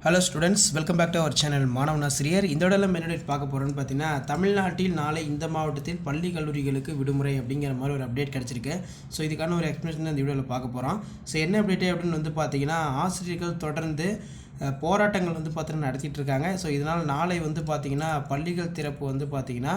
Hello students, welcome back to our channel மாணவன் ஆசிரியர். இந்த இடத்துல மெனடேட் பார்க்க போகிறோன்னு பார்த்தீங்கன்னா, தமிழ்நாட்டில் நாளை இந்த மாவட்டத்தில் பள்ளி கல்லூரிகளுக்கு விடுமுறை அப்படிங்கிற மாதிரி ஒரு அப்டேட் கிடச்சிருக்கு. ஸோ இதுக்கான ஒரு எக்ஸ்பிளேஷன் இந்த வீடியோவில் பார்க்க போகிறோம். ஸோ என்ன அப்டேட்டு அப்படின்னு வந்து பார்த்தீங்கன்னா, ஆசிரியர்கள் தொடர்ந்து போராட்டங்கள் வந்து பார்த்தீங்கன்னா நடத்திட்டு இருக்காங்க. ஸோ இதனால் நாளை வந்து பார்த்தீங்கன்னா பள்ளிகள் திறப்பு வந்து பார்த்தீங்கன்னா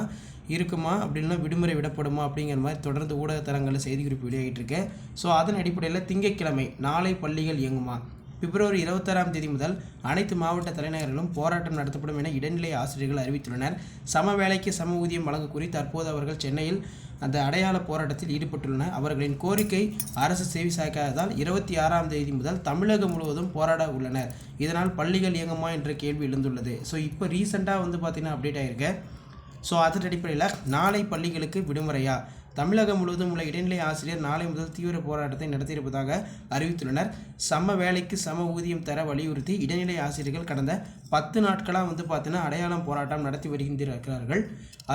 இருக்குமா அப்படின்னா விடுமுறை விடப்படுமா அப்படிங்கிற மாதிரி தொடர்ந்து ஊடகத்தலங்களில் செய்திக்குறிப்பு வெளியாகிட்டு இருக்கு. ஸோ அதன் அடிப்படையில் திங்கட்கிழமை நாளை பள்ளிகள் இயங்குமா, பிப்ரவரி 26ஆம் தேதி முதல் அனைத்து மாவட்ட தலைநகரிலும் போராட்டம் நடத்தப்படும் என இடைநிலை ஆசிரியர்கள் அறிவித்துள்ளனர். சம வேலைக்கு சம ஊதியம் வழங்க கோரி தற்போது அவர்கள் சென்னையில் அந்த அடையாள போராட்டத்தில் ஈடுபட்டுள்ளனர். அவர்களின் கோரிக்கை அரசு செவி சாய்க்காததால் 26ஆம் தேதி முதல் தமிழகம் முழுவதும் போராட உள்ளனர். இதனால் பள்ளிகள் இயங்குமா என்ற கேள்வி எழுந்துள்ளது. ஸோ இப்போ ரீசெண்டாக வந்து பார்த்திங்கன்னா அப்டேட் ஆகிருக்கு. ஸோ அதன் அடிப்படையில் நாளை பள்ளிகளுக்கு விடுமுறையா, தமிழகம் முழுவதும் உள்ள இடைநிலை ஆசிரியர் நாளை முதல் தீவிர போராட்டத்தை நடத்தியிருப்பதாக அறிவித்துள்ளனர். சம வேலைக்கு சம ஊதியம் தர வலியுறுத்தி இடைநிலை ஆசிரியர்கள் கடந்த 10 நாட்களாக வந்து பார்த்தீங்கன்னா அடையாளம் போராட்டம் நடத்தி வருகின்றார்கள்.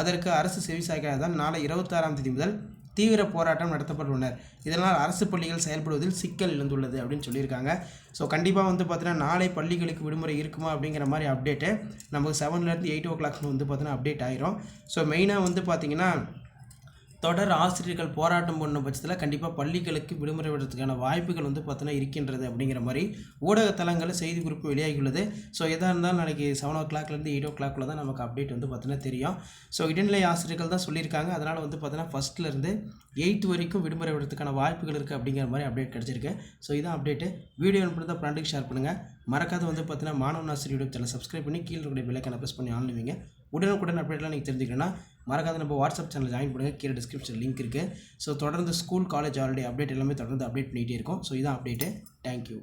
அதற்கு அரசு செவிசாய்க்காததால் நாளை 26ஆம் தேதி முதல் தீவிர போராட்டம் நடத்தப்பட்டுள்ளனர். இதனால் அரசு பள்ளிகள் செயல்படுவதில் சிக்கல் எழுந்துள்ளது அப்படின்னு சொல்லியிருக்காங்க. ஸோ கண்டிப்பாக வந்து பார்த்தீங்கன்னா நாளை பள்ளிகளுக்கு விடுமுறை இருக்குமா அப்படிங்கிற மாதிரி அப்டேட்டு நமக்கு 7லேருந்து 8 o'clock வந்து பார்த்தீங்கன்னா அப்டேட் ஆயிரும். ஸோ மெயினாக வந்து பார்த்திங்கன்னா தொடர் ஆசிரியர்கள் போராட்டம் பண்ணும் பட்சத்தில் கண்டிப்பாக பள்ளிகளுக்கு விடுமுறை விடுறதுக்கான வாய்ப்புகள் வந்து பார்த்தீங்கன்னா இருக்கின்றது அப்படிங்கிற மாதிரி ஊடகத்தலங்களில் செய்தி குறிப்பு வெளியாகியுள்ளது. ஸோ எதாக இருந்தாலும் நாளைக்கு 7 o'clockலேருந்து 8 o'clock தான் நமக்கு அப்டேட் வந்து பார்த்தீங்கன்னா தெரியும். ஸோ இடைநிலை ஆசிரியர்கள் தான் சொல்லியிருக்காங்க. அதனால் வந்து பார்த்தீங்கன்னா 1st to 8th வரைக்கும் விடுமுறை விடுறதுக்கான வாய்ப்புகள் இருக்குது அப்படிங்கிற மாதிரி அப்டேட் கிடச்சிருக்கு. ஸோ இதான் அப்டேட்டு. வீடியோ அனுப்புறதா ஃப்ரெண்டுக்கு ஷேர் பண்ணுங்கள். மறக்காத வந்து பார்த்தீங்கன்னா மாணவன் ஆசிரியர் யூடியூப் சேனல் சப்ஸ்கிரைப் பண்ணி கீழே இருக்கிற பெல்லைக்கான ப்ரெஸ் பண்ணி ஆன் பண்ணுவீங்க. உடனுக்குடன் அப்டேட்லாம் நீங்கள் தெரிஞ்சுக்கணும்னா மறக்காத நம்ம வாட்ஸ்அப் சேனல் ஜாயின் பண்ணுங்கள். கீழே டிஸ்கிரிப்ஷன் லிங்க் இருக்குது. ஸோ தொடர்ந்து ஸ்கூல் காலேஜ் ஆல்ரெடி அப்டேட் எல்லாமே தொடர்ந்து அப்டேட் பண்ணிகிட்டே இருக்கும். ஸோ இதான் அப்டேட்டு. தேங்க்யூ.